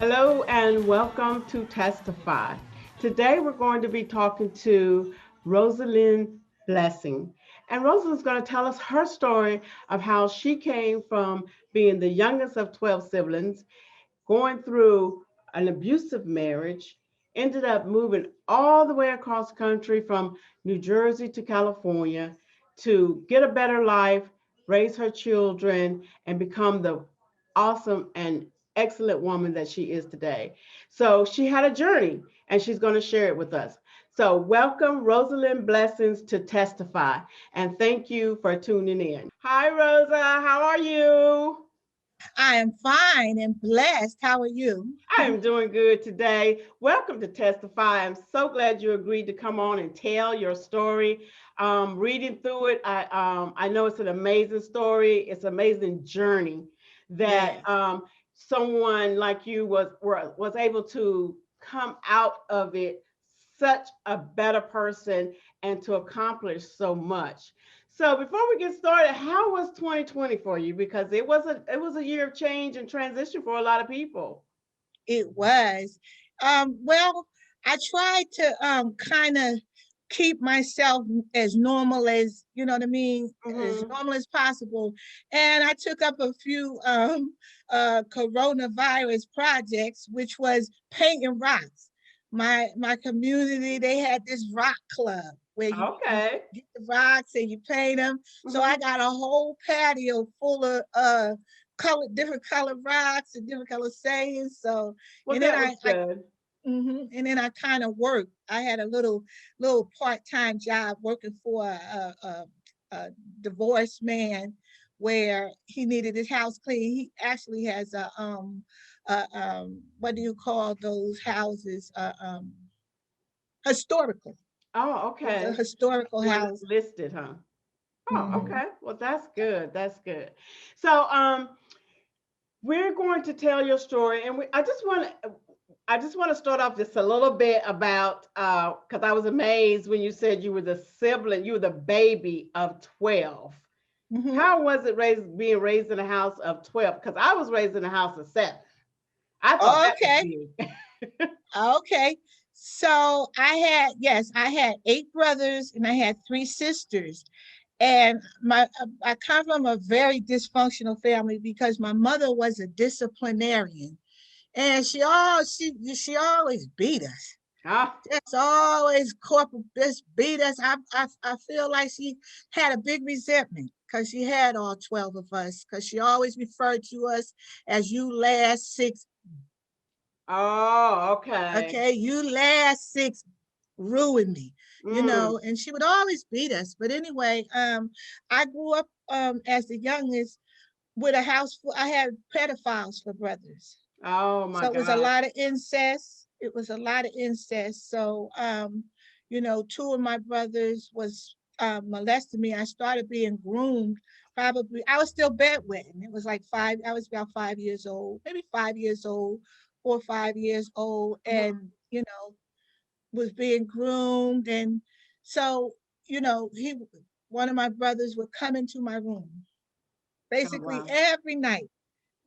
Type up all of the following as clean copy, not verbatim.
Hello and welcome to Testify. Today we're going to be talking to Rosalin Blessing. And Rosalin's going to tell us her story of how she came from being the youngest of 12 siblings, going through an abusive marriage, ended up moving all the way across the country from New Jersey to California to get a better life, raise her children, and become the awesome and excellent woman that she is today. So she had a journey and she's going to share it with us. So welcome Rosalind Blessings to Testify and thank you for tuning in. Hi Rosa, how are you? I am fine and blessed. How are you? I am doing good today. Welcome to Testify. I'm so glad you agreed to come on and tell your story. Reading through it, I know it's an amazing story. It's an amazing journey that Yes. someone like you was able to come out of it such a better person and to accomplish so much. So before we get started, how was 2020 for you? Because it was a year of change and transition for a lot of people. It was. Well, I tried to kind of keep myself as normal as, you know what I mean, as Hmm. normal as possible. And I took up a few coronavirus projects, which was painting rocks. My community, they had this rock club where you Okay. get the rocks and you paint them. So I Hmm. got a whole patio full of different color rocks and different color sayings. So Well, and then that was I good. and then I kind of worked. I had a little part-time job working for a divorced man where he needed his house clean. He actually has what do you call those houses? Historical. Oh, It was a okay. historical One that's house. listed, huh? Oh, Hmm. okay. Well, that's good. That's good. So, we're going to tell your story, and I just want to start off just a little bit about because I was amazed when you said you were the sibling, you were the baby of 12. Hmm. How was it being raised in a house of 12? Because I was raised in a house of 7. I thought that was Okay. big. Okay. So I had 8 brothers and I had 3 sisters. And I come from a very dysfunctional family because my mother was a disciplinarian, and she always beat us. Ah, Just always corporal just beat us. I feel like she had a big resentment because she had all 12 of us, because she always referred to us as you last six. oh, okay. Okay, you last six ruined me, Mm. and she would always beat us. But anyway, I grew up as the youngest with a house full. I had pedophiles for brothers. Oh my So it was a God. lot of incest. It was a lot of incest. So, 2 of my brothers was molesting me. I started being groomed. Probably, I was still bedwetting. It was like five. I was about 5 years old, maybe 5 years old, 4 or 5 years old, Mhm. and was being groomed. And so, he one of my brothers would come into my room Oh basically wow. every night,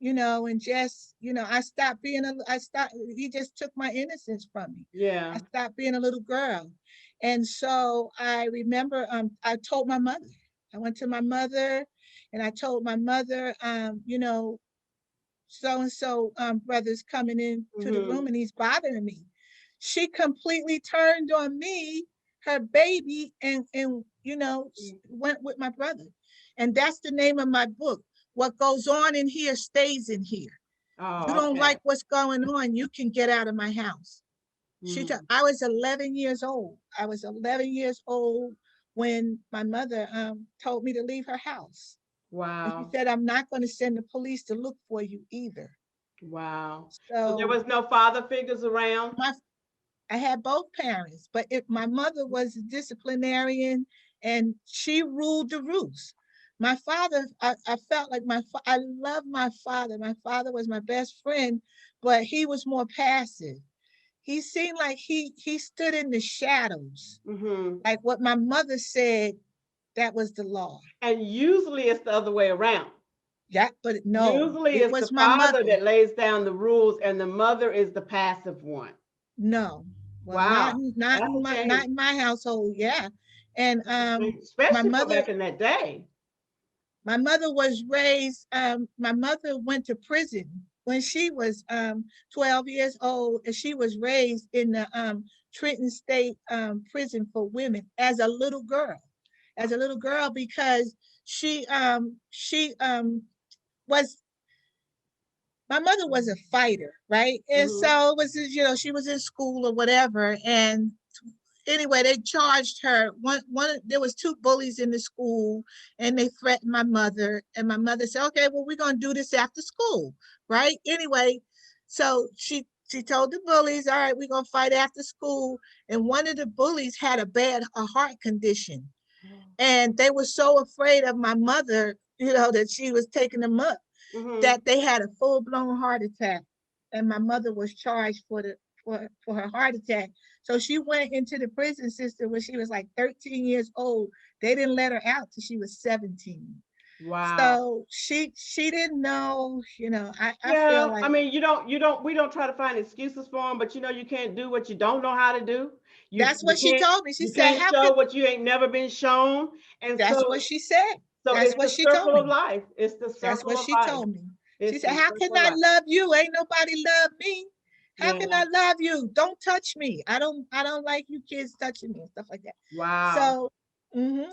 and just, I stopped, he just took my innocence from me. I Yeah. stopped being a little girl. And so I remember, I told my mother. I went to my mother and I told my mother, so and so brother's coming into the Hmm. room and he's bothering me. She completely turned on me, her baby, and went with my brother. And that's the name of my book. What goes on in here stays in here. You Oh, don't like okay. what's going on, you can get out of my house. Hmm. I was 11 years old. I was 11 years old when my mother told me to leave her house. And she Wow. said, I'm not going to send the police to look for you either. Wow. So there So was no father figures around? my I had both parents, but my mother was a disciplinarian and she ruled the roost. My father, I felt like I loved my father. My father was my best friend, but he was more passive. He seemed like he stood in the shadows. Hmm. Like what my mother said, that was the law. And usually it's the other way around. Yeah, but no, Usually it it's the was my father mother. that lays down the rules and the mother is the passive one. No, well, Wow. That's a not shame. in my household. Yeah, and That's a shame. my Especially for mother back in that day. my mother was raised. My mother went to prison when she was 12 years old, and she was raised in the Trenton State prison for women as a little girl, because she was my mother was a fighter, right? And Hmm. so it was, she was in school or whatever. And anyway, they charged her. There was two bullies in the school, and they threatened my mother. And my mother said, "Okay, well, we're gonna do this after school, right?" Anyway, so she told the bullies, "All right, we're gonna fight after school." And one of the bullies had a heart condition, and they were so afraid of my mother, that she was taking them up, Hmm. that they had a full-blown heart attack, and my mother was charged for her heart attack. So she went into the prison system when she was like 13 years old. They didn't let her out till she was 17. Wow. So she didn't know. I feel Yeah, I like mean, we don't try to find excuses for them, but you can't do what you don't know how to do. that's You what she can't, told me. She you said, can't "How show could?" what you ain't never been shown. And That's what she said. so That's it's what the she told circle of me. life. It's the That's circle what of she life. told me. She It's said, the "How can circle of I life. love you? Ain't nobody love me. How can Yeah. I love you? Don't touch me. I don't like you kids touching me," and stuff like that. Wow. So,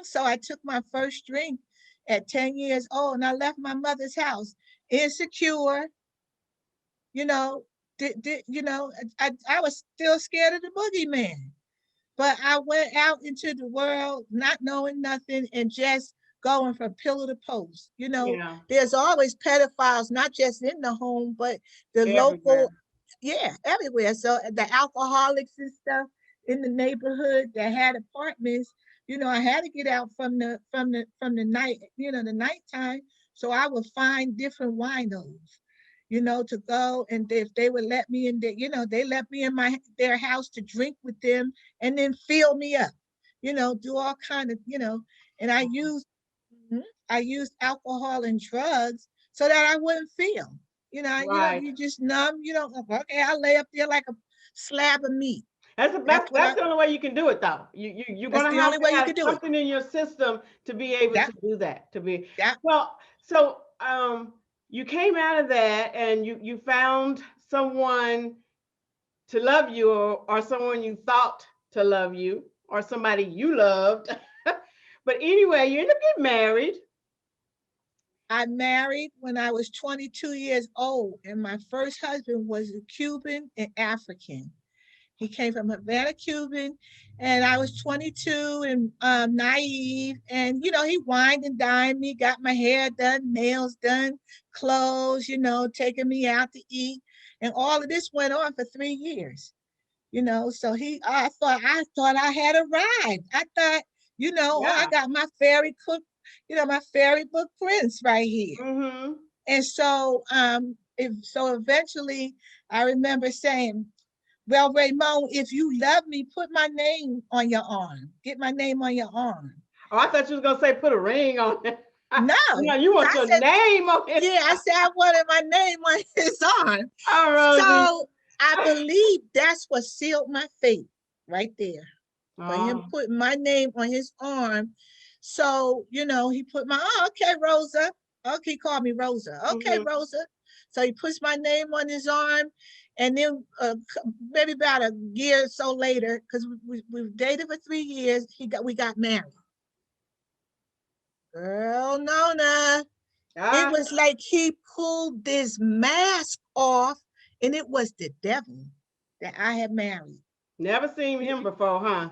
so I took my first drink at 10 years old, and I left my mother's house insecure. You know, I was still scared of the boogeyman. But I went out into the world not knowing nothing and just going from pillar to post. Yeah. There's always pedophiles, not just in the home, but the Everywhere. local, yeah, everywhere. So the alcoholics and stuff in the neighborhood that had apartments, I had to get out from the night, the nighttime. So I would find different winos, to go, and if they would let me in there, they let me in their house to drink with them and then fill me up, do all kind of, and mhm, I used alcohol and drugs so that I wouldn't feel, Right. you just numb, okay, I lay up there like a slab of meat. That's the That's best. what I, That's the only way you can do it, though. You're that's gonna the have only to way you have could do it. something in your system to be able Yeah, to do that. To be yeah. well. So you came out of that and you found someone to love you, or someone you thought to love you, or somebody you loved. But anyway, you end up getting married. I married when I was 22 years old, and my first husband was a Cuban and African. He came from Havana, Cuban, and I was 22 and naive. And he wined and dined me, got my hair done, nails done, clothes, taking me out to eat, and all of this went on for 3 years. So I thought I had arrived. I thought, oh, I Yeah. got my fairy cook, my fairy book prince right here. Mm-hmm. And so, so eventually, I remember saying, "Well, Raymond, if you love me, put my name on your arm. Get my name on your arm." Oh, I thought you was gonna say put a ring on it. No, No, you want I your said, name on it. yeah, I said I wanted my name on his arm. Oh, Rosie. So I believe that's what sealed my fate right there, for him Oh. putting my name on his arm. So, he put okay, Rosa. Okay, he called me Rosa. Okay, Mm-hmm. Rosa. So he puts my name on his arm. And then maybe about a year or so later, because we dated for 3 years, we got married. Girl, Nona. It Ah, was like he pulled this mask off, and it was the devil that I had married. never seen him before, huh?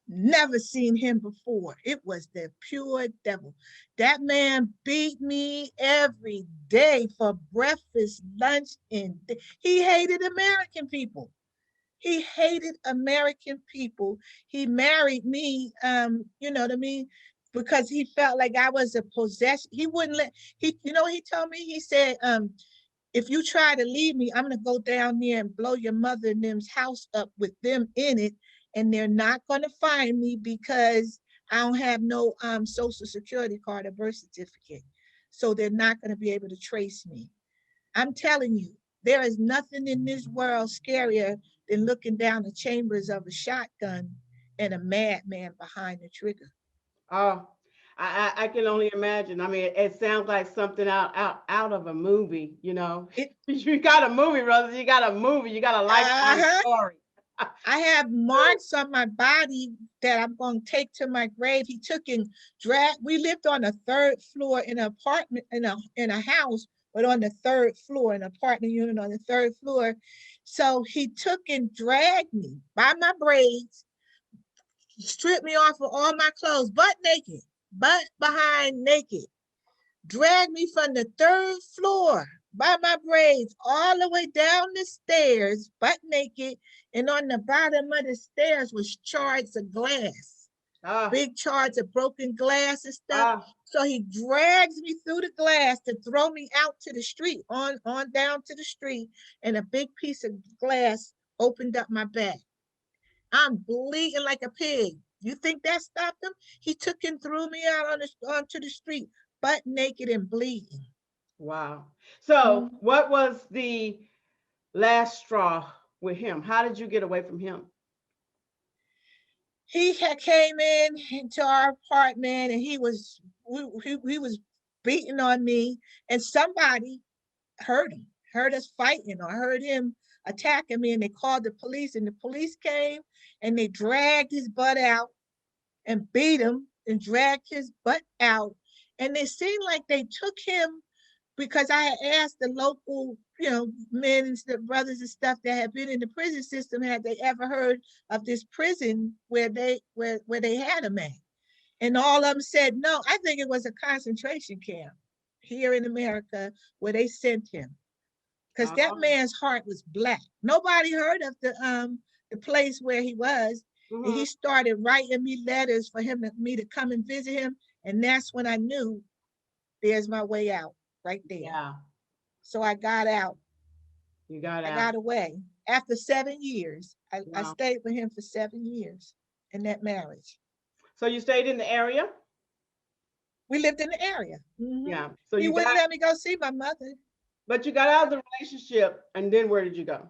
Never seen him before. It was the pure devil. That man beat me every day for breakfast, lunch, and he hated American people. He hated American people. He married me, you know what I mean? Because he felt like I was a possession. He wouldn't let he told me, he said, if you try to leave me, I'm gonna go down there and blow your mother and them's house up with them in it, and they're not gonna find me because I don't have no social security card or birth certificate. so they're not going to be able to trace me. I'm telling you, there is nothing in this world scarier than looking down the chambers of a shotgun and a madman behind the trigger. Oh, I can only imagine. I mean, it sounds like something out of a movie, you know. It, You got a movie, Rosie. You got a movie. You got a lifetime uh-huh. story. I have marks on my body that I'm going to take to my grave. He took and dragged. We lived on the third floor in an apartment in a house, but on the third floor, an apartment unit on the third floor. So he took and dragged me by my braids, stripped me off of all my clothes, butt naked, butt behind naked, dragged me from the third floor by my braids all the way down the stairs, butt naked, and on the bottom of the stairs was shards of glass, Ah, big shards of broken glass and stuff. ah, So he drags me through the glass to throw me out to the street, on down to the street, and a big piece of glass opened up my back. I'm bleeding like a pig. You think that stopped him? He took and threw me out onto the street, butt naked and bleeding. wow. So, Mhm. what was the last straw with him? How did you get away from him? He had came in into our apartment and he was beating on me, and somebody heard us fighting or heard him attacking me, and they called the police, and the police came and they dragged his butt out and beat him and dragged his butt out. And it seemed like they took him because I had asked the local, men and brothers and stuff that had been in the prison system, had they ever heard of this prison where they had him at? And all of them said no. I think it was a concentration camp here in America where they sent him, because that Oh, man's heart was black. Nobody heard of the place where he was. And mhm. he started writing me letters for me to come and visit him. And that's when I knew there's my way out right there. Yeah, So I got out. you got I out. got away. After 7 years, I Wow. stayed with him for 7 years in that marriage. So you stayed in the area? We lived in the area. Yeah. So He you got, wouldn't let me go see my mother. but you got out of the relationship, and then where did you go?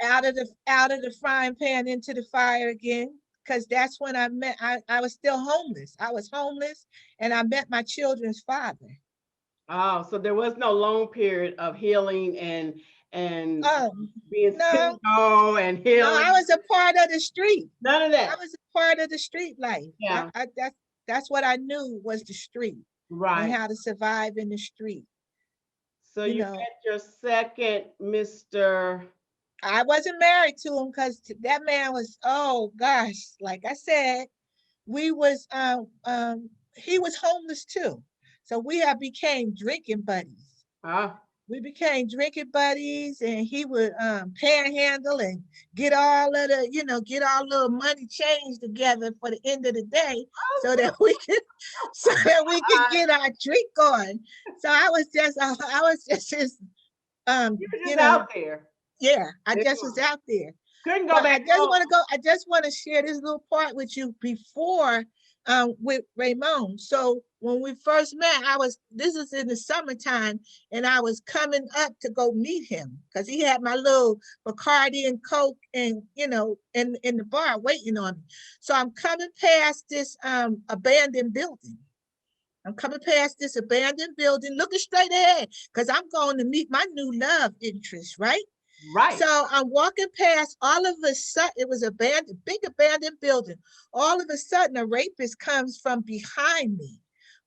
Out of the frying pan into the fire again, because that's when I was still homeless. I was homeless, and I met my children's father. Oh, so there was no long period of healing and Um, being no, single and no, I healing. was a part of the street. None of I that. was a part of the street life. Yeah. That's what I knew was the street and Right. how to survive in the street. So You you know, met your second Mr. I wasn't married to him because that man was, oh gosh, like I said, we was he was homeless too. So we have became drinking buddies. Ah, We became drinking buddies, and he would panhandle and get all little money change together for the end of the day, so that we could get our drink on. So I was just his you were you just know out there. yeah, I Living just was life. out there. Couldn't go But back home. I just want to share this little part with you before with Raymond. So when we first met, this is in the summertime, and I was coming up to go meet him because he had my little Bacardi and Coke, and in the bar waiting on me. So I'm coming past this abandoned building. I'm coming past this abandoned building, looking straight ahead, because I'm going to meet my new love interest, right? Right. So I'm walking past. All of a sudden, it was a big abandoned building. All of a sudden, a rapist comes from behind me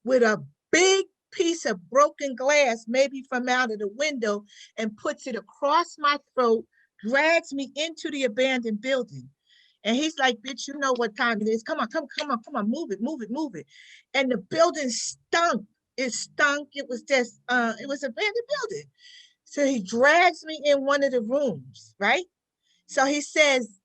with a big piece of broken glass, maybe from out of the window, and puts it across my throat, drags me into the abandoned building. And he's like, bitch, you know what time it is. Come on, come on, move it, move it, move it. And the building stunk. It stunk. It was just, it was an abandoned building. So he drags me in one of the rooms, right? So he says,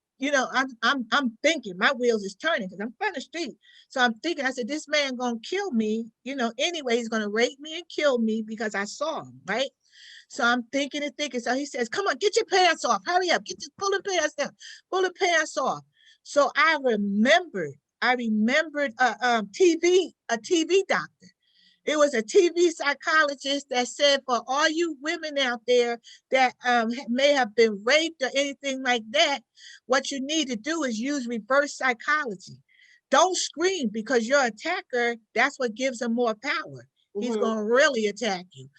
I'm thinking, my wheels is turning because I'm from the street. So I'm thinking, I said, this man gonna kill me, anyway, he's gonna rape me and kill me because I saw him, right? So I'm thinking and thinking. So he says, come on, get your pants off. Hurry up. Pull the pants down. Pull the pants off. So I remembered a TV doctor. It was a TV psychologist that said, for all you women out there that may have been raped or anything like that, what you need to do is use reverse psychology. Don't scream, because your attacker, that's what gives him more power. He's going to really attack you,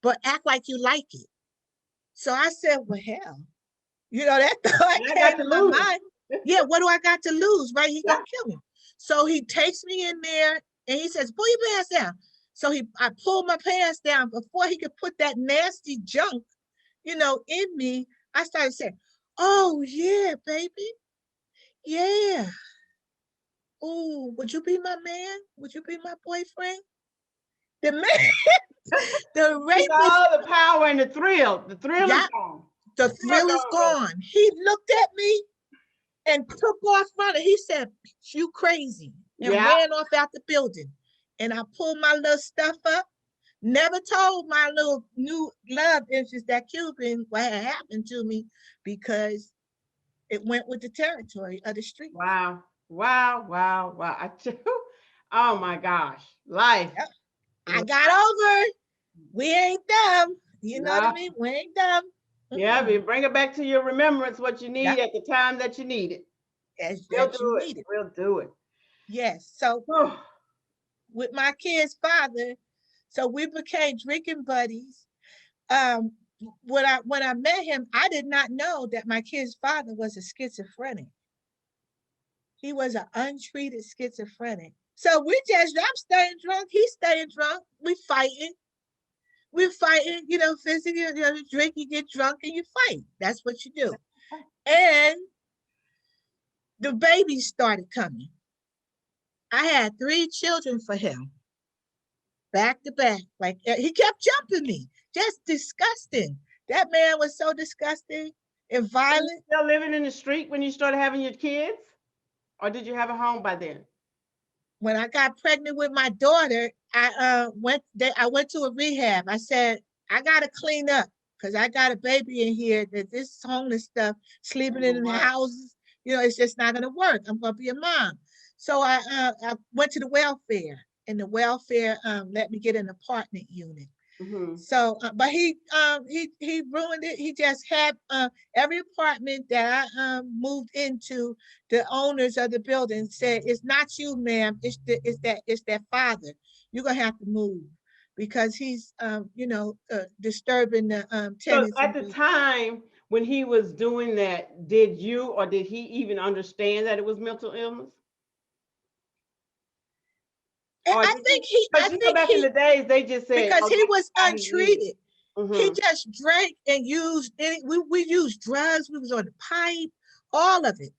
but act like you like it. So I said, well, hell, that thought came to my mind. Yeah, what do I got to lose, right? He gonna kill me. So he takes me in there and he says, pull your pants down. So I pulled my pants down. Before he could put that nasty junk, in me, I started saying, oh yeah, baby. Yeah. Oh, would you be my man? Would you be my boyfriend? The man, the rapist. All the power and the thrill. The thrill is gone. The thrill is gone. He looked at me and took off running. He said, you crazy, and ran off out the building. And I pulled my little stuff up, never told my little new love interest, that Cuban, what had happened to me, because it went with the territory of the street. Wow. Oh my gosh. Life. Yep. I got over. We ain't dumb. You know what I mean? We ain't dumb. Yeah, you bring it back to your remembrance, what you need at the time that you need it. We'll do it. Yes. So with my kid's father, so we became drinking buddies. When I met him, I did not know that my kid's father was a schizophrenic. He was an untreated schizophrenic. So I'm staying drunk, he's staying drunk, we're fighting, physically, you drink, you get drunk, and you fight. That's what you do. And the babies started coming. I had 3 children for him, back to back. Like, he kept jumping me, just disgusting. That man was so disgusting and violent. Were you still living in the street when you started having your kids, or did you have a home by then? When I got pregnant with my daughter, I went to a rehab. I said, I got to clean up, because I got a baby in here, that this homeless stuff, sleeping in the houses, it's just not going to work. I'm going to be a mom. So I went to the welfare, and the welfare let me get an apartment unit. So, but he ruined it. He just had every apartment that I moved into, the owners of the building said, it's not you, ma'am. It's that father. You're going to have to move, because he's, disturbing the tenants. So at the time when he was doing that, did you, or did he even understand that it was mental illness? I think back in the days, they just said, because he was untreated. He just drank and used we used drugs. We was on the pipe, all of it.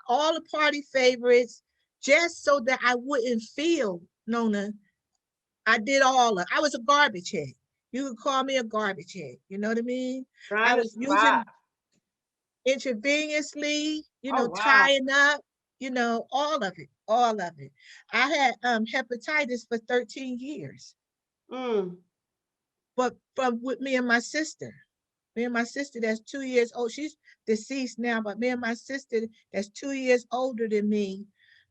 All the party favorites, just so that I wouldn't feel, Nona. I was a garbage head. You could call me a garbage head. You know what I mean? I was using intravenously, tying up, all of it. I had hepatitis for 13 years. But with me and my sister, that's 2 years old. She's deceased now, but me and my sister that's 2 years older than me,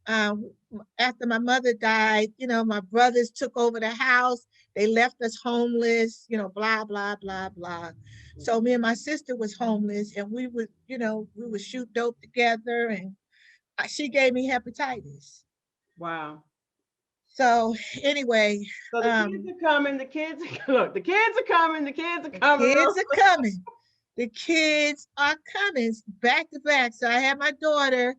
after my mother died, my brothers took over the house. They left us homeless, blah, blah, blah, blah. So me and my sister was homeless, and we would shoot dope together, and she gave me hepatitis. Wow. So anyway. So the kids are coming, the kids are coming. The kids are coming back to back. So I had my daughter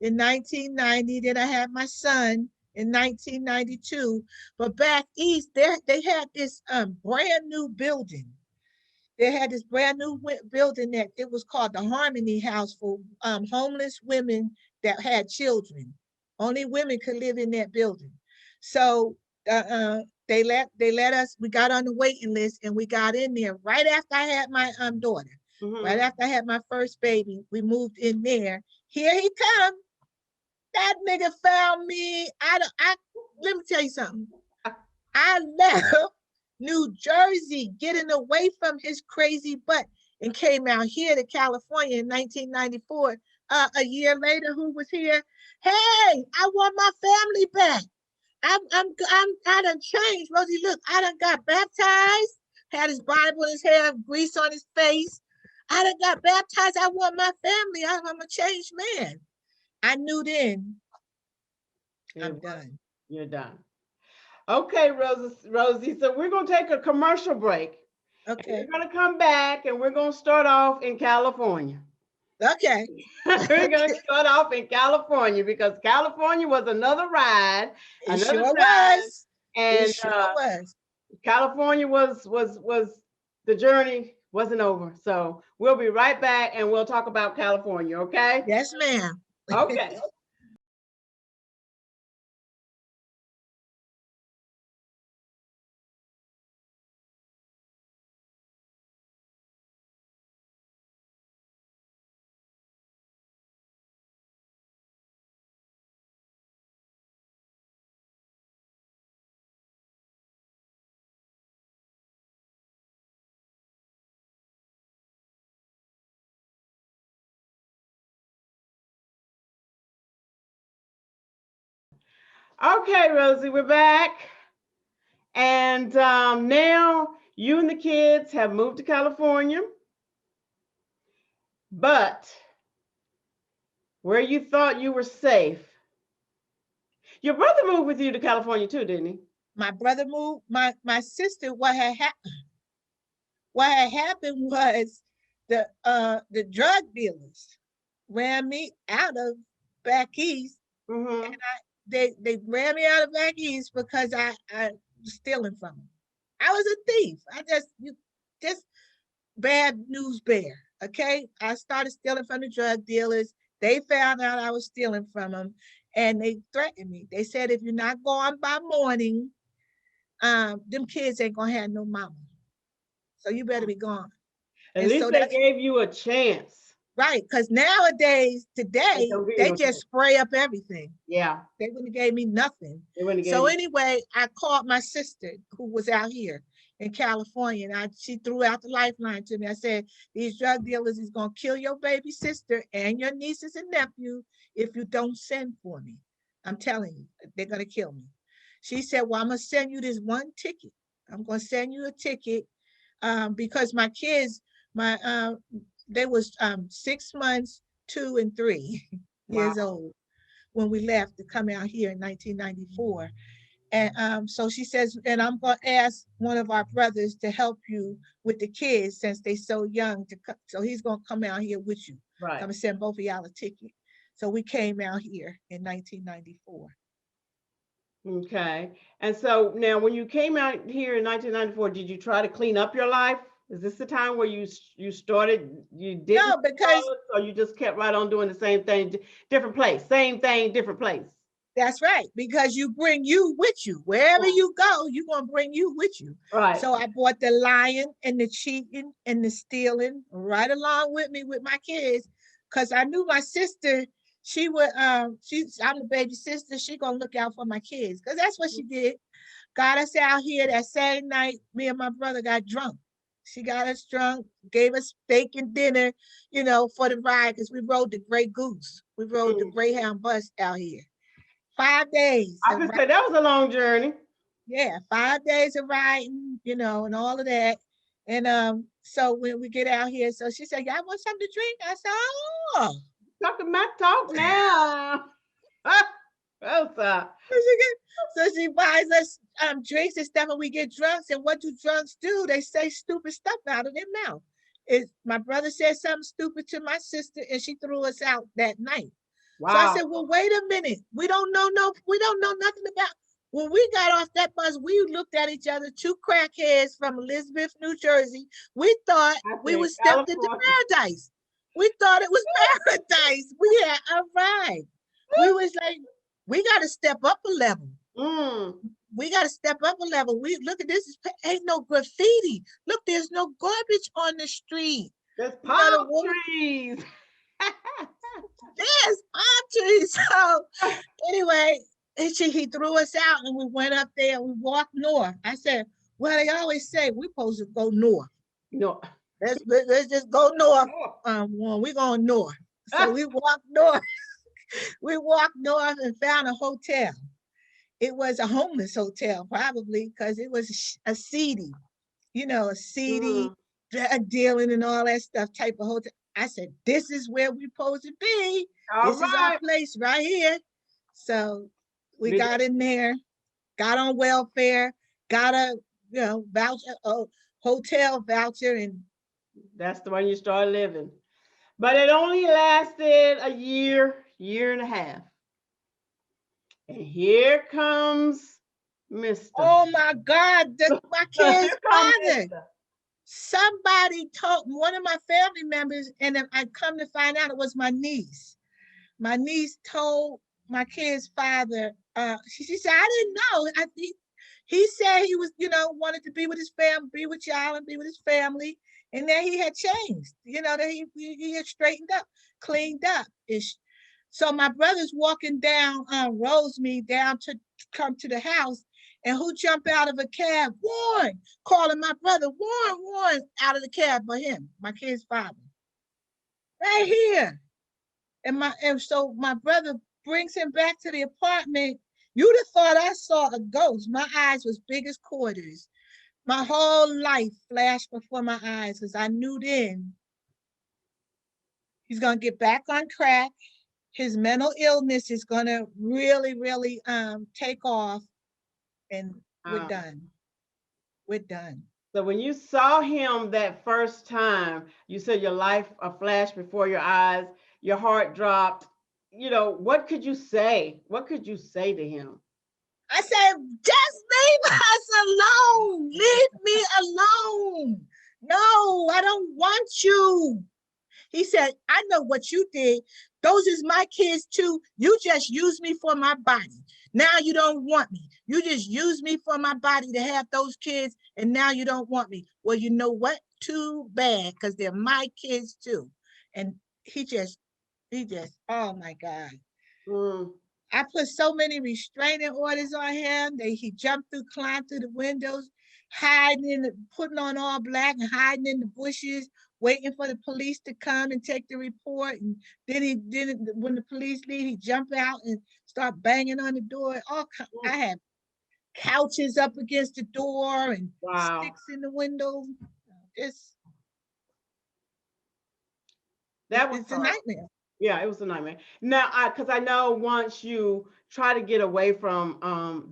in 1990, then I had my son in 1992. But back east, they had this brand new building. They had this brand new building that it was called the Harmony House for homeless women that had children. Only women could live in that building. So they let us, we got on the waiting list, and we got in there right after I had my daughter. Right after I had my first baby, we moved in there. Here he come. That nigga found me. Let me tell you something. I left New Jersey, getting away from his crazy butt, and came out here to California in 1994. A year later, who was here? Hey, I want my family back. I done changed, Rosie. Look, I done got baptized, had his Bible in his hair, grease on his face. I done got baptized. I want my family. I'm a changed man. I knew then I'm done. You're done. Okay, Rosie. So we're going to take a commercial break. And Okay. we're going to come back and we're going to start off in California. Okay. We're going to start off in California because California was another ride, It another sure time, was. It and sure was. California was the journey wasn't over. So we'll be right back and we'll talk about California. Okay. Yes, ma'am. Okay. Okay, Rosie, we're back. And now you and the kids have moved to California, but where you thought you were safe, your brother moved with you to California too, didn't he? My brother moved. My sister. What had happened was the drug dealers ran me out of back east, Mm-hmm. and they ran me out of back east because I was stealing from them. I was a thief. Just bad news bear. Okay, I started stealing from the drug dealers. They found out I was stealing from them, and they threatened me. They said if you're not gone by morning, them kids ain't gonna have no mama. So you better be gone. At And least so they that's gave you a chance. right. Because nowadays, They today, don't give you they no just chance. spray up everything. Yeah, They wouldn't have gave me nothing. they wouldn't have gave So you. anyway, I called my sister who was out here in California, and she threw out the lifeline to me. I said, these drug dealers is gonna kill your baby sister and your nieces and nephew if you don't send for me. I'm telling you, they're gonna kill me. She said, well, I'm gonna send you this one ticket. I'm gonna send you a ticket because my kids, my they was 6 months, 2 and 3 years Wow. old when we left to come out here in 1994. And so she says, and I'm going to ask one of our brothers to help you with the kids since they so young. So he's going to come out here with you. Right. I'm going to send both of y'all a ticket. So we came out here in 1994. Okay. And so now, when you came out here in 1994, did you try to clean up your life? Is this the time where you started, you didn't No, because or you just kept right on doing the same thing, different place, same thing, different place? that's right, because you bring you with you. Wherever you go, you're going to bring you with you. Right. So I brought the lying and the cheating and the stealing right along with me with my kids because I knew my sister, she would, I'm the baby sister. She going to look out for my kids because that's what she did. Got us out here that same night. Me and my brother got drunk. She got us drunk, gave us steak and dinner, for the ride because we rode the Grey Goose. We rode the Greyhound bus out here. 5 days I of could say that was a long journey. yeah, 5 days of riding, and all of that. And so when we get out here, so she said, y'all want something to drink? I said, oh. Talking my talk now. Rosa. So she buys us drinks and stuff, and we get drunk. And what do drunks do? They say stupid stuff out of their mouth. My brother said something stupid to my sister, and she threw us out that night. Wow. So I said, well, wait a minute. We don't know nothing about. When we got off that bus, we looked at each other, two crackheads from Elizabeth, New Jersey. We thought we were stepped into paradise. We thought it was paradise. We had arrived. We was like, we got to step up a level. We got to step up a level. We look at this. Ain't no graffiti. Look, there's no garbage on the street. There's palm trees. There's palm trees. So anyway, he threw us out and we went up there and we walked north. I said, well, they always say we're supposed to go north. No. Let's just go north. We're going north. So we walked north. We walked north and found a hotel. It was a homeless hotel, probably, because it was a seedy, a seedy Mm. drug dealing and all that stuff type of hotel. I said, this is where we're supposed to be. All This is our right. place right here. So we Because got in there, got on welfare, got a voucher, a hotel voucher, and that's the one you start living. But it only lasted a year, year and a half. And here comes Mr. oh my God, my Here kid's comes father. Mr. Somebody told one of my family members, and then I come to find out it was my niece. My niece told my kid's father, she said, I didn't know. He said he was, wanted to be with his family, be with y'all and be with his family. And then he had changed, that he had straightened up, cleaned up. So my brother's walking down Rosemead down to come to the house. And who jumped out of a cab? Warren, calling my brother, Warren, out of the cab for him, my kid's father. Right here. And so my brother brings him back to the apartment. You'd have thought I saw a ghost. My eyes was big as quarters. My whole life flashed before my eyes because I knew then he's gonna get back on track. His mental illness is gonna really, really take off, and we're Uh, done. We're done. so when you saw him that first time, you said your life a flash before your eyes, your heart dropped. What could you say? What could you say to him? I said, just leave us alone. Leave me alone. No, I don't want you. He said, I know what you did. Those is my kids too. You just used me for my body. Now you don't want me. You just used me for my body to have those kids, and now you don't want me. Well, you know what? Too bad, because they're my kids too. And he just, oh my God. Mm. I put so many restraining orders on him that he jumped through, climbed through the windows, putting on all black and hiding in the bushes, waiting for the police to come and take the report. And then when the police leave, he jump out and start banging on the door. Mm. I have couches up against the door and Wow. sticks in the window. It's That was it's a horrible. nightmare. Yeah, it was a nightmare. Now, because I know once you try to get away from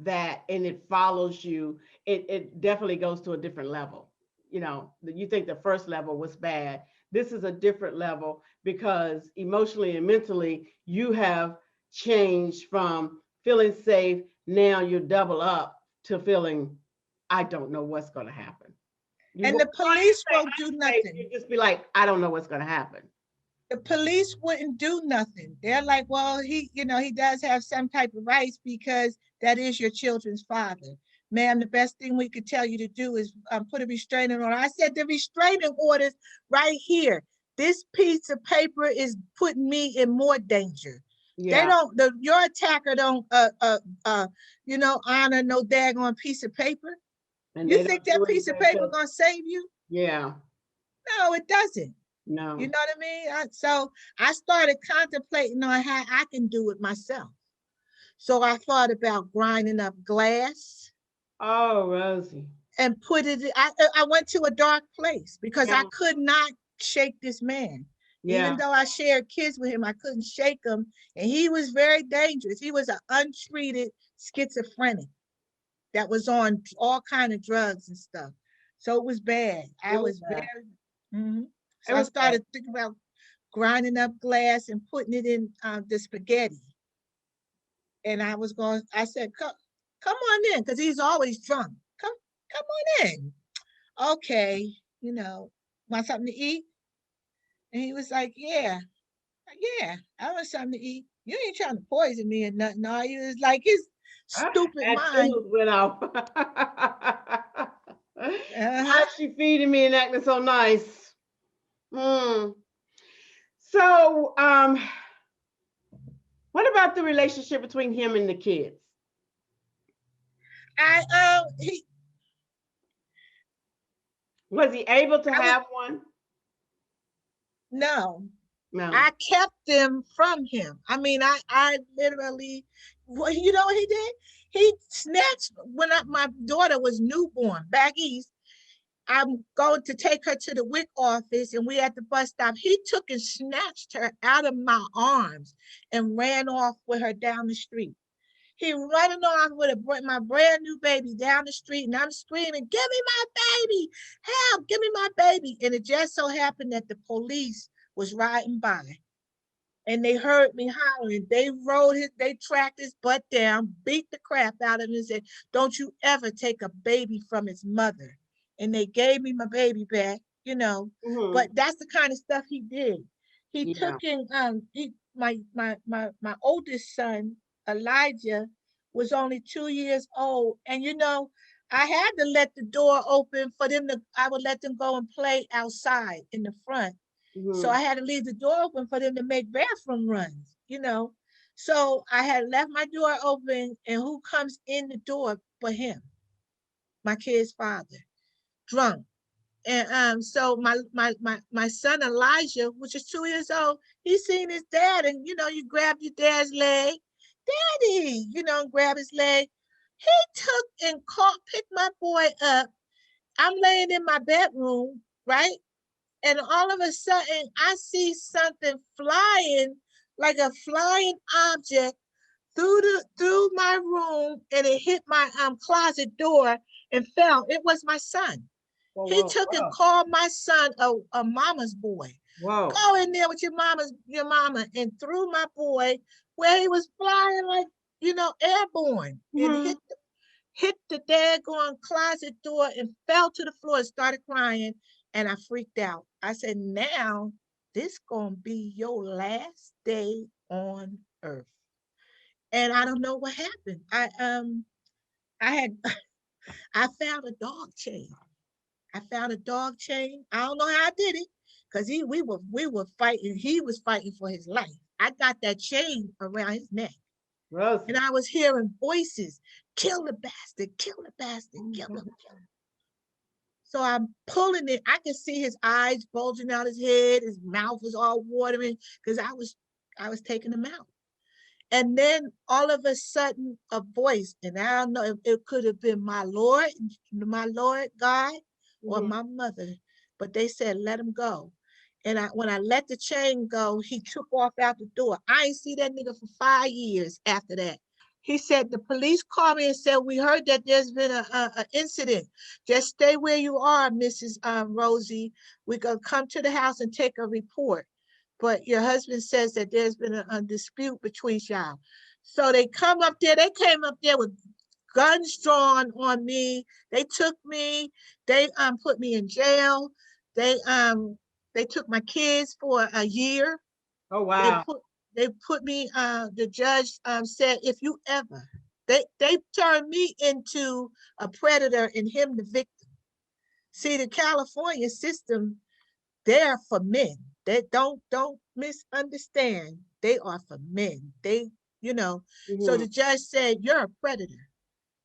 that and it follows you, it definitely goes to a different level. You think the first level was bad. This is a different level because emotionally and mentally you have changed from feeling safe. Now you're double up to feeling, I don't know what's going to happen. You And won't the police say won't do I'm safe. You nothing. just be like, I don't know what's going to happen. The police wouldn't do nothing. They're like, well, he does have some type of rights because that is your children's father. Ma'am, the best thing we could tell you to do is put a restraining order. I said the restraining order's right here. This piece of paper is putting me in more danger. They Yeah. don't. Your attacker don't. Honor no daggone piece of paper. And You they think don't do that piece of anything paper to, gonna save you? yeah, No, it doesn't. You no. know what I mean? So I started contemplating on how I can do it myself. So I thought about grinding up glass Oh, Rosie. and put it. I went to a dark place because Yeah, I could not shake this man. Even yeah. though I shared kids with him, I couldn't shake him, and he was very dangerous. He was an untreated schizophrenic that was on all kind of drugs and stuff. So it was bad. It I was was very. bad. Mhm. It So I was bad. started thinking about grinding up glass and putting it in the spaghetti. And I said, come on in, because he's always drunk. Come on in. Okay, want something to eat? And he was like, yeah, I want something to eat. You ain't trying to poison me or nothing, are you? It's like his stupid mind. Antennas went off. Why Uh-huh. is she feeding me and acting so nice? Hmm. So, what about the relationship between him and the kids? He Was he able to I was have one? no. No. I kept them from him. I mean, I literally, well, you know what he did? He snatched when my daughter was newborn back east. I'm going to take her to the WIC office, and we at the bus stop. He took and snatched her out of my arms and ran off with her down the street. He running off with my brand new baby down the street, and I'm screaming, "Give me my baby! Help! Give me my baby!" And it just so happened that the police was riding by, and they heard me hollering. They tracked his butt down, beat the crap out of him, and said, "Don't you ever take a baby from its mother." And they gave me my baby back, Mm-hmm. But that's the kind of stuff he did. He Yeah. took in my oldest son, Elijah, was only 2 years old. And I had to let the door open for them to I would let them go and play outside in the front. So Mm-hmm. I had to leave the door open for them to make bathroom runs. So I had left my door open, and who comes in the door but him, my kid's father, drunk. And so my son Elijah, which is 2 years old, he seen his dad, and you grab your dad's leg, daddy, and grab his leg. He took and picked my boy up. I'm laying in my bedroom, right? And all of a sudden I see something flying, like a flying object, through my room, and it hit my closet door and fell. It was my son. Whoa, He whoa, took and whoa. called my son a mama's boy. Whoa. Go in there with your mama, and threw my boy where he was flying like, airborne, and Mm-hmm. hit the daggone closet door and fell to the floor and started crying. And I freaked out. I said, now this gonna be your last day on earth. And I don't know what happened. I had I found a dog chain. I found a dog chain. I don't know how I did it, because we were fighting. He was fighting for his life. I got that chain around his neck, and Rosie. I was hearing voices, "Kill the bastard, kill the bastard, kill him." So I'm pulling it. I could see his eyes bulging out his head. His mouth was all watering because I was taking him out. And then all of a sudden, a voice, and I don't know if it could have been my Lord God, or Mm-hmm. my mother, but they said, "Let him go." And when I let the chain go, he took off out the door. I ain't see that nigga for 5 years after that. He said, the police called me and said, "We heard that there's been a incident. Just stay where you are, Mrs. Rosie. We're going to come to the house and take a report. But your husband says that there's been a dispute between y'all." So they came up there with guns drawn on me. They took me, they put me in jail. They they took my kids for a year. Oh, They wow. put they put me, the judge said, if you ever, they turned me into a predator and him the victim. See, the California system, they're for men. They don't misunderstand. They are for men. So Mm-hmm. the judge said, "You're a predator.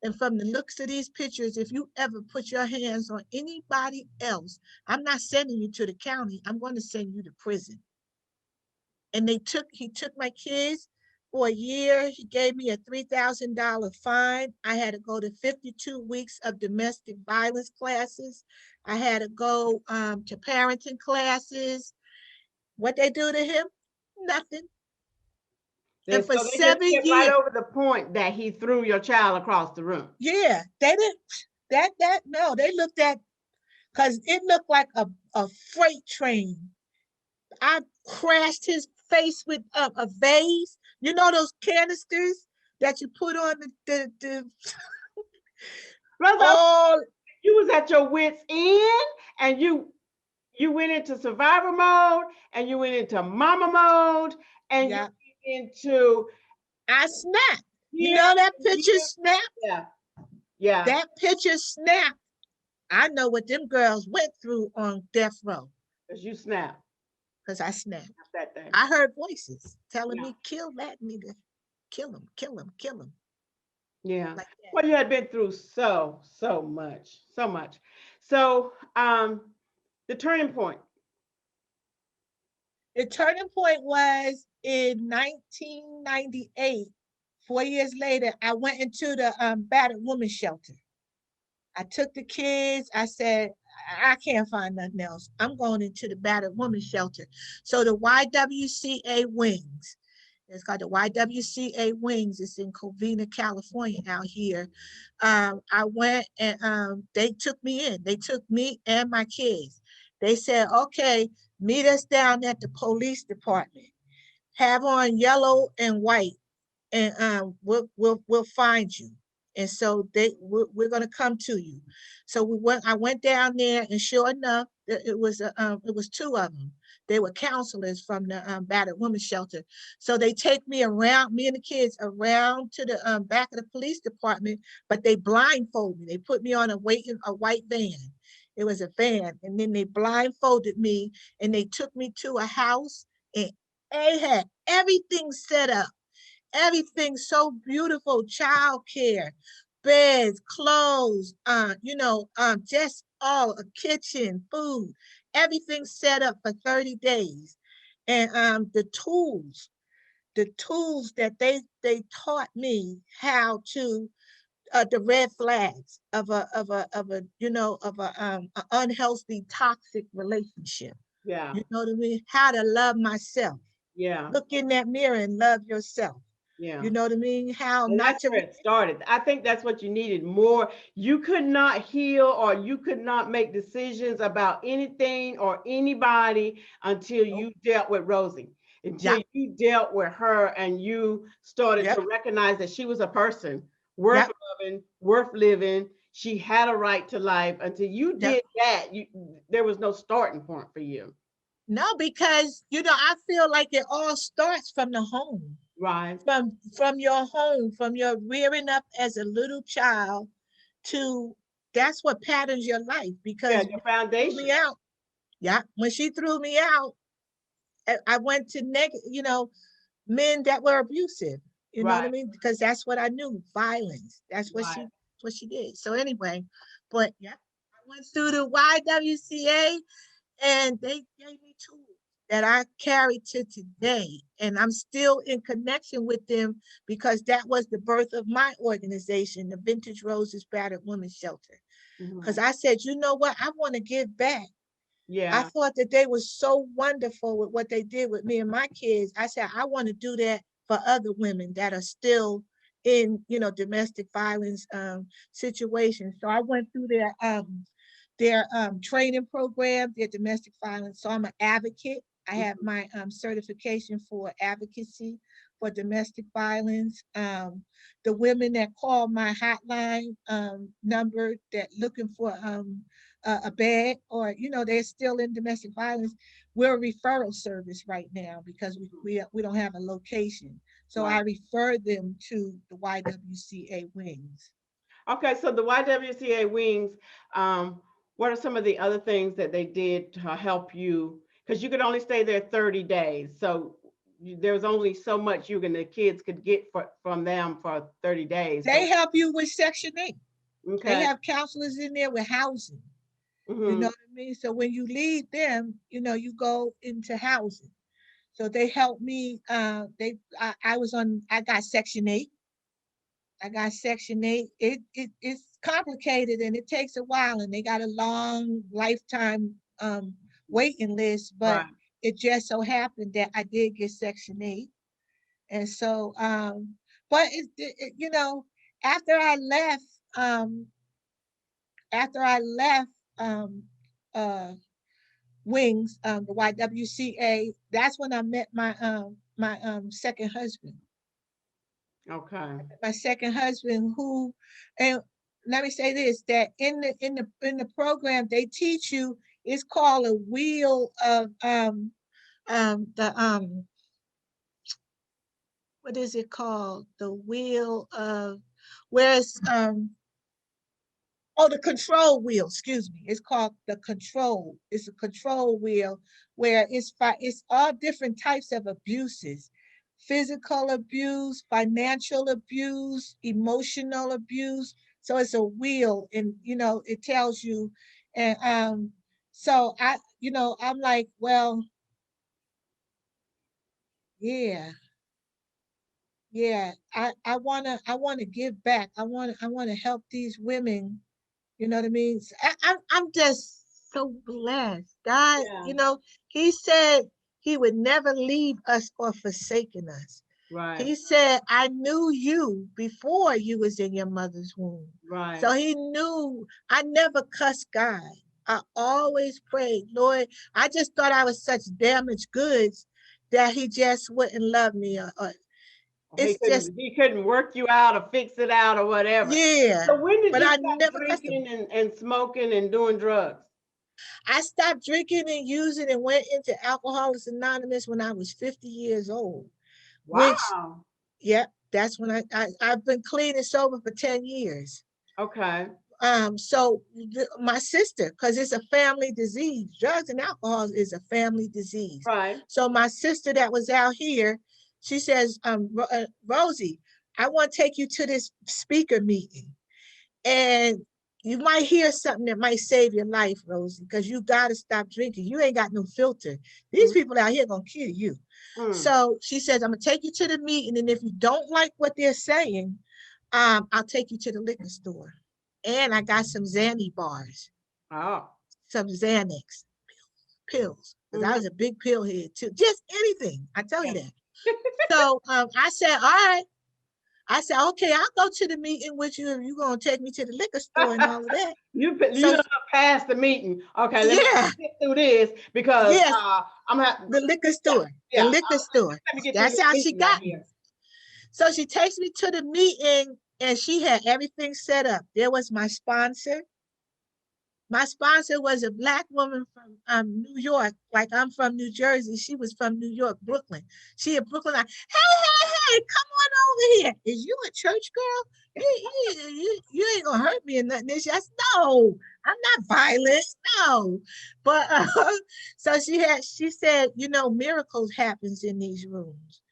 And from the looks of these pictures, if you ever put your hands on anybody else, I'm not sending you to the county. I'm going to send you to prison." And he took my kids for a year. He gave me a $3,000 fine. I had to go to 52 weeks of domestic violence classes. I had to go to parenting classes. What they do to him? Nothing. And for So they just 7 skipped right years, over the point that he threw your child across the room. yeah, they didn't. No, they looked at, because it looked like a freight train. I crashed his face with a vase. You know those canisters that you put on the Rosa, all. you was at your wits end, and you went into survivor mode, and you went into mama mode, and you Yeah, went into I snapped. You years know that and picture years. snap? Yeah, yeah, That picture snap. I know what them girls went through on death row, because you snapped because I snapped. that thing. I heard voices telling Yeah, me, "Kill that nigga. Kill him, kill him, kill him." yeah. Like that. Well, you had been through so much, so much. So, the turning point. The turning point was in 1998. 4 years later, I went into the battered woman shelter. I took the kids. I said, I can't find nothing else. I'm going into the battered woman shelter. So the YWCA Wings, it's called the YWCA Wings. It's in Covina, California, out here. I went and they took me in. They took me and my kids. They said, okay, meet us down at the police department. Have on yellow and white, and we'll find you. And so we're going to come to you. So I went down there, and sure enough, it was two of them. They were counselors from the battered women's shelter. So they take me around, me and the kids around to the back of the police department, but they blindfolded me. They put me on a white van. It was a van, and then they blindfolded me, and they took me to a house, and they had everything set up. Everything so beautiful, child care, beds, clothes, just all a kitchen, food, everything set up for 30 days. And the tools that they taught me how to the red flags of a a unhealthy, toxic relationship. Yeah. You know what I mean? How to love myself. Yeah. Look in that mirror and love yourself. Yeah. You know what I mean? How And not that's to, where it started. I think that's what you needed more. You could not heal or you could not make decisions about anything or anybody until nope. you dealt with Rosie, until Yep, you dealt with her and you started yep, to recognize that she was a person worth yep, loving, worth living. She had a right to life. Until you yep. did that, there was no starting point for you. No, because I feel like it all starts from the home, Right. from your home, from your rearing up as a little child to that's what patterns your life. Yeah, Because your when she threw me foundation. out, yeah, when she threw me out, I went to men that were abusive. You know what I Right. mean? Because that's what I knew, violence. Right. That's what she did. So anyway, but yeah, I went through the YWCA, and they gave me tools that I carry to today. And I'm still in connection with them because that was the birth of my organization, the Vintage Roses Battered Women's Shelter. Because Mhm. I said, you know what? I want to give back. I Yeah. thought that they were so wonderful with what they did with me and my kids. I said, I want to do that for other women that are still in, domestic violence situations. So I went through their training program, their domestic violence. So I'm an advocate. I have Mhm. my certification for advocacy for domestic violence. The women that call my hotline number that looking for a bed, or they're still in domestic violence, we're a referral service right now because we don't have a location. So I Right. refer them to the YWCA Wings. Okay, so the YWCA Wings, um, what are some of the other things that they did to help you? Because you could only stay there 30 days. So there's only so much you and the kids could get from them for 30 days. They So, help you with Section 8. They okay. have counselors in there with housing. You know Hmm. what I mean? So when you leave them, you go into housing. So they helped me. I got Section 8. I got Section 8. It's complicated and it takes a while, and they got a long lifetime waiting list, but Right. it just so happened that I did get Section 8. And so but after I left, um after I left um uh Wings, the YWCA, that's when I met my second husband. Okay. My second husband, who, and let me say this, that in the program they teach you, it's called a wheel of the what is it called? The wheel of, where's oh, the control wheel, excuse me. It's called the control. It's a control wheel where it's all different types of abuses. Physical abuse, financial abuse, emotional abuse. So it's a wheel, and it tells you. And so I'm like, well, Yeah. Yeah. I wanna give back. I wanna help these women. You know what I mean? I'm just so blessed. God, Yeah. He said He would never leave us or forsaken us. Right. He said, I knew you before you was in your mother's womb. Right. So He knew. I never cussed God. I always prayed, Lord, I just thought I was such damaged goods that He just wouldn't love me. Or He it's just, couldn't work you out or fix it out or whatever. yeah. So when did But you I stop never cussed Him. drinking and smoking and doing drugs? I stopped drinking and using and went into Alcoholics Anonymous when I was 50 years old, which, Wow. yep, that's when I've been clean and sober for 10 years. Okay. So my sister, because it's a family disease, drugs and alcohol is a family disease. Right. So my sister that was out here, she says, Rosie, I want to take you to this speaker meeting. And you might hear something that might save your life, Rosie, because you got to stop drinking. You ain't got no filter. These people out here going to kill you. Mm. So she says, I'm going to take you to the meeting. And if you don't like what they're saying, I'll take you to the liquor store. And I got some Xanny bars, Oh. some Xanax pills, because I Mhm. was a big pill head too. Just anything. I tell you that. So I said, all right. I said, okay, I'll go to the meeting with you if you're going to take me to the liquor store and all of that. You So, done passed the meeting. Okay, let me yeah, get through this because yes, I'm gonna the liquor yeah, store, the yeah. liquor store. Let me get through That's this how she meeting right got me. here. So she takes me to the meeting and she had everything set up. There was my sponsor. My sponsor was a Black woman from New York. Like I'm from New Jersey. She was from New York, Brooklyn. She in Brooklyn, like, hey, come on over here. Is you a church girl? You ain't gonna hurt me or nothing. And she said, no, I'm not violent. No. But so she said, miracles happens in these rooms.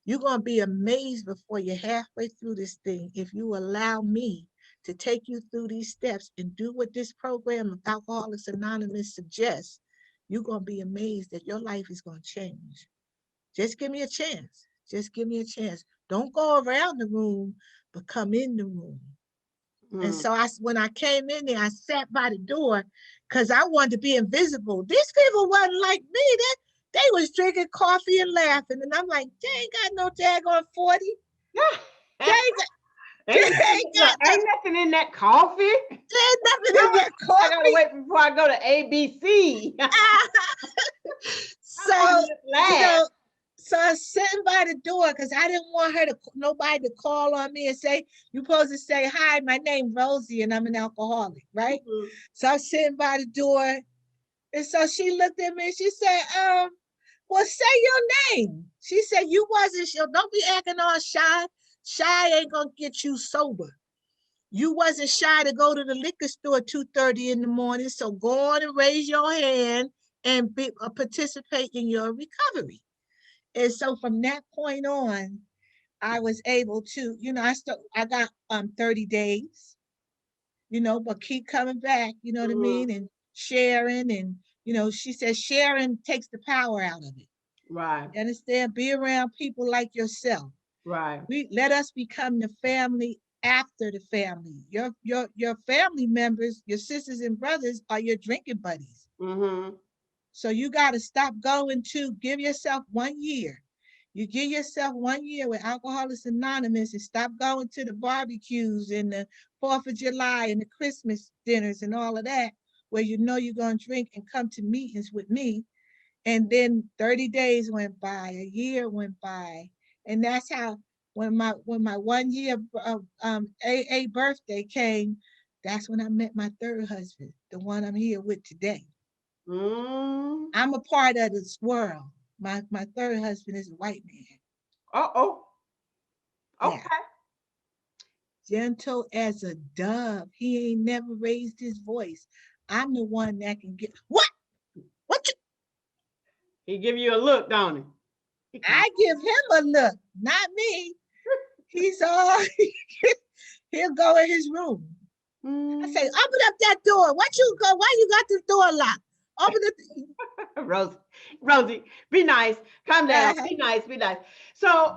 You're going to be amazed before you're halfway through this thing if you allow me to take you through these steps and do what this program of Alcoholics Anonymous suggests. You're going to be amazed that your life is going to change. Just give me a chance. Just give me a chance. Don't go around the room, but come in the room. And Mm. so when I came in there, I sat by the door because I wanted to be invisible. These people wasn't like me. They was drinking coffee and laughing. And I'm like, they ain't got no daggone 40. They ain't got, they ain't got no, Ain't nothing in that coffee. there ain't nothing in that I gotta coffee. wait before I go to ABC. So, Just you laugh. know, so I sitting by the door because I didn't want nobody to call on me and say, you're supposed to say, hi, my name's Rosie and I'm an alcoholic, right? Mhm. So I'm sitting by the door. And so she looked at me and she said, well, say your name. She said, you wasn't sure. Don't be acting all shy. Shy ain't gonna get you sober. You wasn't shy to go to the liquor store at 2:30 in the morning. So go on and raise your hand and participate in your recovery. And so from that point on, I was able to, I got 30 days, but keep coming back, you know what I Mhm. mean? And sharing and she says sharing takes the power out of it. Right. You understand? Be around people like yourself. Right. We let us become the family after the family. Your family members, your sisters and brothers are your drinking buddies. Mm-hmm. So you got to stop going to give yourself 1 year. You give yourself 1 year with Alcoholics Anonymous and stop going to the barbecues and the 4th of July and the Christmas dinners and all of that, where you know you're going to drink and come to meetings with me. And then 30 days went by, a year went by. And that's how when my 1 year AA birthday came, that's when I met my third husband, the one I'm here with today. Mm. I'm a part of this world. My third husband is a white man. Oh. Yeah. Okay. Gentle as a dove. He ain't never raised his voice. I'm the one that can get what? What you He give you a look, don't he? I give him a look, not me. He's all he'll go in his room. I say, Mm. open up that door. What you go? Why you got the door locked? Open the Rosie, Rosie, be nice. Calm down. uh, Be nice. Be nice. So,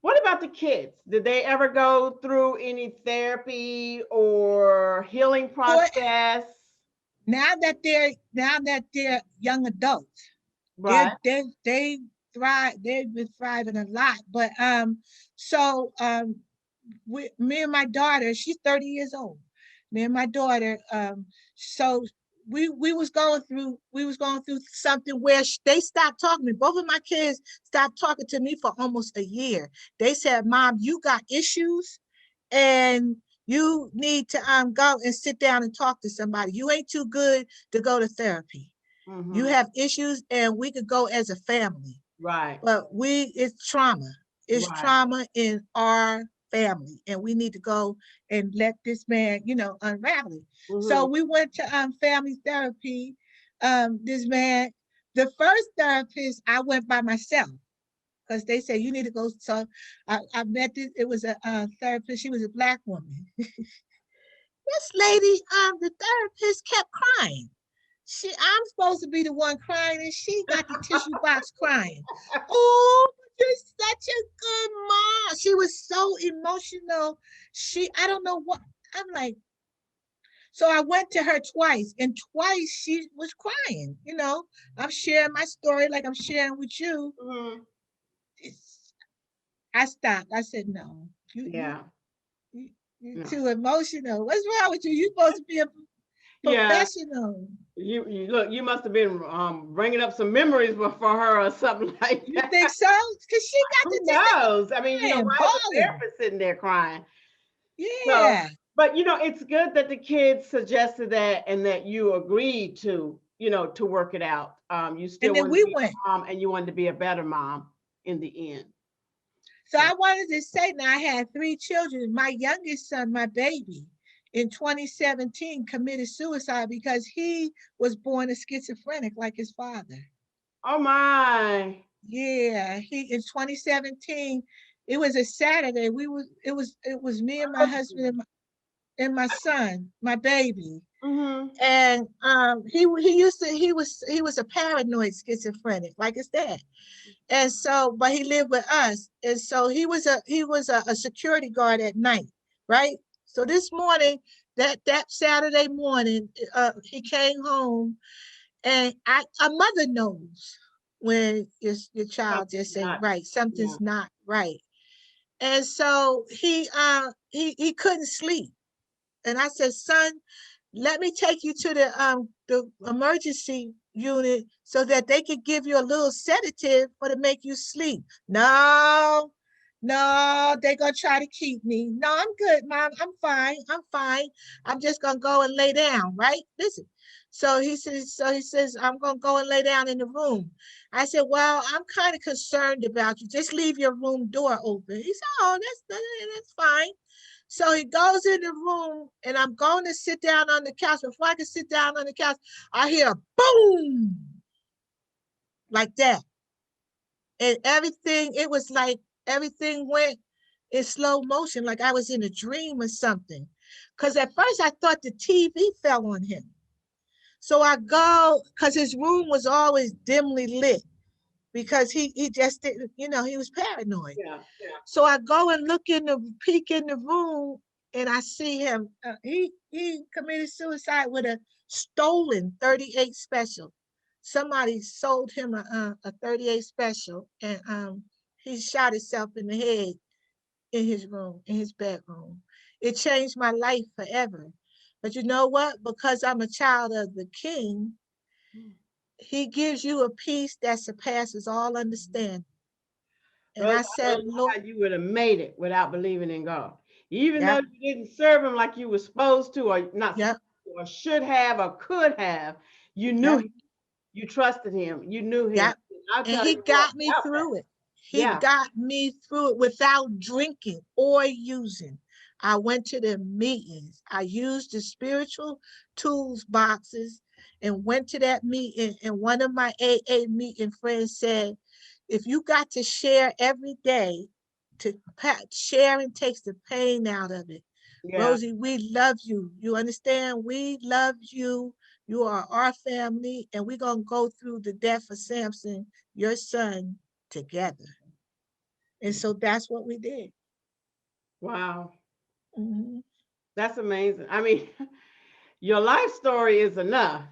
what about the kids? Did they ever go through any therapy or healing boy, process? now that they're young adults, Right. they thrive. They've been thriving a lot. But so me and my daughter, she's 30 years old. Me and my daughter, so we was going through something where they stopped talking to me. Both of my kids stopped talking to me for almost a year. They said, "Mom, you got issues, and you need to go and sit down and talk to somebody. You ain't too good to go to therapy. You Mm-hmm. have issues, and we could go as a family, Right. but it's trauma. It's Right. trauma in our family, and we need to go and let this man, unravel it." So Mm-hmm. we went to family therapy. This man, the first therapist, I went by myself because they said you need to go. So I met this. It was a therapist. She was a Black woman. This lady, the therapist kept crying. I'm supposed to be the one crying, and she got the tissue box crying. Oh, you're such a good mom. She was so emotional. I don't know what. I'm like, so I went to her twice, and twice she was crying. I'm sharing my story like I'm sharing with you. Mm-hmm. I stopped. I said, no, Yeah. you, you're No. too emotional. What's wrong with you? You're supposed to be a Yeah. professional. You look. You must have been bringing up some memories for her or something like You that. think so? Because she got Who the tissue knows? I mean, crying, why is the bawling. therapist sitting there crying? So, Yeah. but it's good that the kids suggested that and that you agreed to work it out. You still And then wanted to we be went. a mom and you wanted to be a better mom in the end. So So, I wanted to say now I had three children. My youngest son, my baby, in 2017 committed suicide because he was born a schizophrenic like his father. oh my. Yeah, he in 2017, it was a Saturday. It was me and my husband and my son, my baby. Mm-hmm. And he was a paranoid schizophrenic like his dad. And so, but he lived with us, and so he was a security guard at night, right? So this morning, that Saturday morning, he came home, and a mother knows when your child Something's just ain't not. right, Yeah. something's not right. And so he couldn't sleep, and I said, "Son, let me take you to the emergency unit so that they could give you a little sedative for to make you sleep." No, no, they're gonna try to keep me. No, I'm good, Mom. I'm fine. I'm fine. I'm just gonna go and lay down, right? Listen. So he says, I'm gonna go and lay down in the room. I said, well, I'm kind of concerned about you. Just leave your room door open. He said, oh, that's fine. So he goes in the room, and I'm going to sit down on the couch. Before I can sit down on the couch, I hear a boom like that. And it was like everything went in slow motion, like I was in a dream or something. Because at first I thought the TV fell on him. So I go, because his room was always dimly lit because he just didn't, he was paranoid. Yeah. So I go and peek in the room, and I see him. He committed suicide with a stolen 38 special. Somebody sold him a 38 special, and he shot himself in the head in his room, in his bedroom. It changed my life forever. But you know what? Because I'm a child of the King, he gives you a peace that surpasses all understanding. And Rose, I I said, don't know Lord, how you would have made it without believing in God. Even though yep, you didn't serve him like you were supposed to, or not supposed yep, to, or should have, or could have, you knew yep, him. You trusted him. You knew him. yep. I'll And tell he you what, got me without that. through it. He Yeah. got me through it without drinking or using. I went to the meetings. I used the spiritual tools boxes and went to that meeting. And one of my AA meeting friends said, if you got to share every day, sharing takes the pain out of it. Yeah. Rosie, we love you. You understand? We love you. You are our family, and we're going to go through the death of Samson, your son, together. And so that's what we did. Wow. Mhm. That's amazing. I mean, your life story is enough.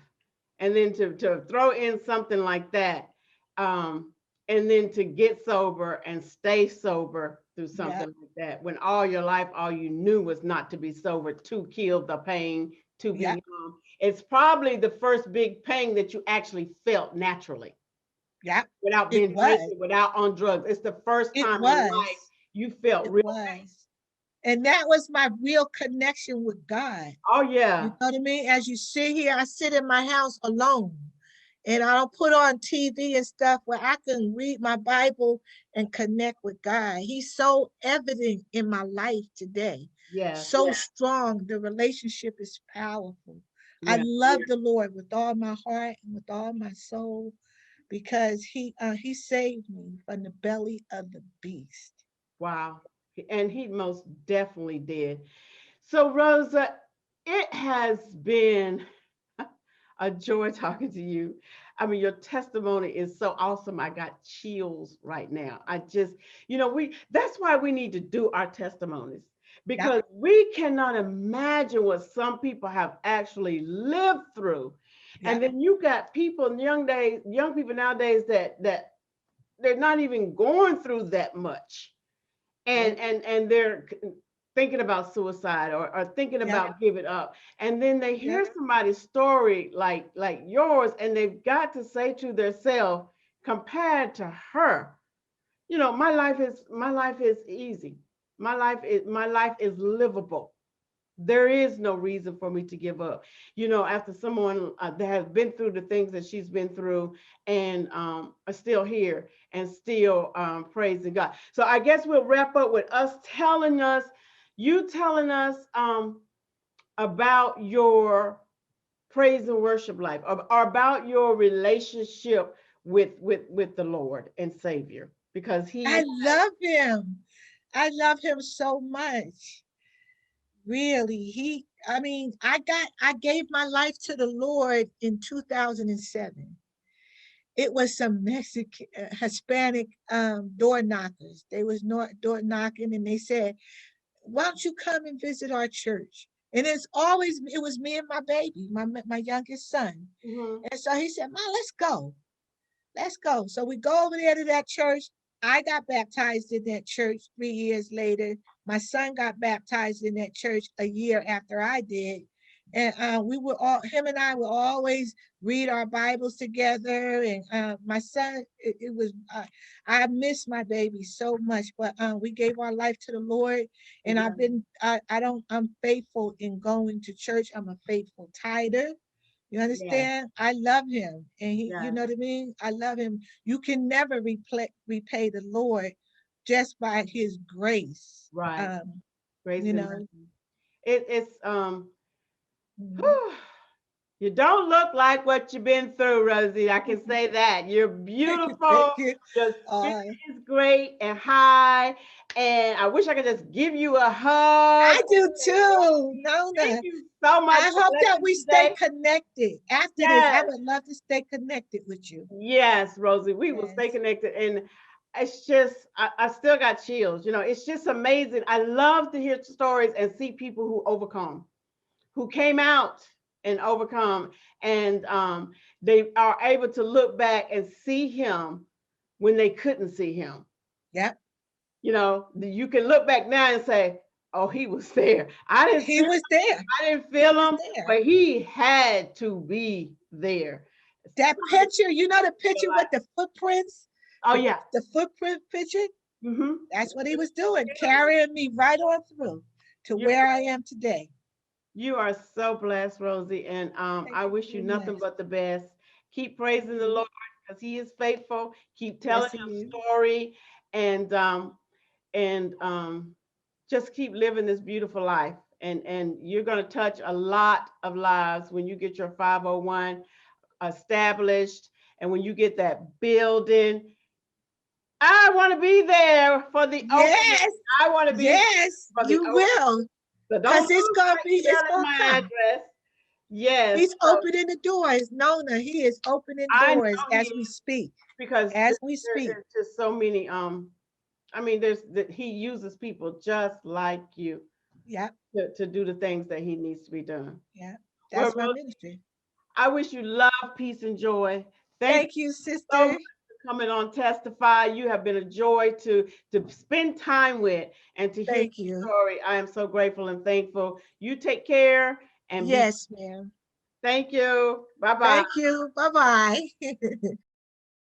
And then to throw in something like that, um, and then to get sober and stay sober through Yeah, something like that, when all your life, all you knew was not to be sober, to kill the pain, to be yeah, it's probably the first big pain that you actually felt naturally yeah. without It being was. drinking, without on drugs. It's the first It time in life was. you felt It real. was. And that was my real connection with God. Oh You yeah. know what I mean? As you sit here, I sit in my house alone, and I don't put on TV and stuff where I can read my Bible and connect with God. He's so evident in my life today, Yes. so strong. The relationship is powerful. I Yeah. love the Lord with all my heart and with all my soul because he saved me from the belly of the beast. Wow. And he most definitely did. So, Rosa, it has been a joy talking to you. I mean, your testimony is so awesome. I got chills right now. I just, that's why we need to do our testimonies Yeah, because we cannot imagine what some people have actually lived through. yeah, And then you got people in young people nowadays that they're not even going through that much yeah, and they're thinking about suicide or thinking yeah, about giving up, and then they yeah. hear somebody's story like yours, and they've got to say to themselves, compared to her, my life is easy, my life is livable. There is no reason for me to give up. After someone that has been through the things that she's been through and are still here and still praising God. So I guess we'll wrap up with you telling us about your praise and worship life, or about your relationship with the Lord and Savior, because I He. love him. I love him so much. Really. I gave my life to the Lord in 2007. It was some Mexican, Hispanic door knockers. They was door knocking and they said, why don't you come and visit our church? And it was me and my baby, my youngest son. Mhm. And so he said, Ma, let's go. Let's go. So we go over there to that church. I got baptized in that church 3 years later. My son got baptized in that church a year after I did. And him and I would always read our Bibles together. And my son, I miss my baby so much, but we gave our life to the Lord. And Yeah. I'm faithful in going to church. I'm a faithful tither. You Yes. understand? I love him. And you Yes. know what I mean? I love him. You can never repay the Lord just by his grace. Right. Grace You and know. mercy. It's Mhm. whew. You don't look like what you've been through, Rosie. I can say that. You're beautiful. Thank you. Your spirit Uh, is great and high. And I wish I could just give you a hug. I do Say, too, Rosie, thank Nona. you so much I for hope that blessing we stay today. connected. After this, I Yes. would love to stay connected with you. Yes, Rosie. We will stay Yes. connected. And it's just, I still got chills. It's just amazing. I love to hear stories and see people who overcome, who came out and overcome, and they are able to look back and see him when they couldn't see him. Yep. You can look back now and say, oh, he was there. I didn't see He him, was there. I didn't He feel was him, there. but he had to be there. That picture, you know the picture with the footprints? Oh The, yeah. the footprint picture? Hmm. That's what he was doing, carrying me right on through to you, where I am today. you are so blessed, Rosie, and Thank I you wish you very nothing much. but the best. Keep Thank praising the you. Lord because he is faithful. Keep telling Yes, he is. your story, and just keep living this beautiful life. And you're going to touch a lot of lives when you get your 501 established, and when you get that building. I want to be there for the opening. Yes, I want to be there yes, for the you opening. will. So don't Because lose my it's email and gonna my come. address. Yes, He's opening the doors. Nona, he is opening I know doors he as we is, speak. because As we there speak. is just so many. I mean, there's that he uses people just like you Yep. to do the things that he needs to be done. Yep. Well, That's my Rose, ministry. I wish you love, peace, and joy. Thank Thank you you, so much sister. for coming on Testify. You have been a joy to spend time with and to hear Thank your you. story. I am so grateful and thankful. You take care and be. Yes, ma'am. Thank you. Bye bye. Thank you. Bye-bye.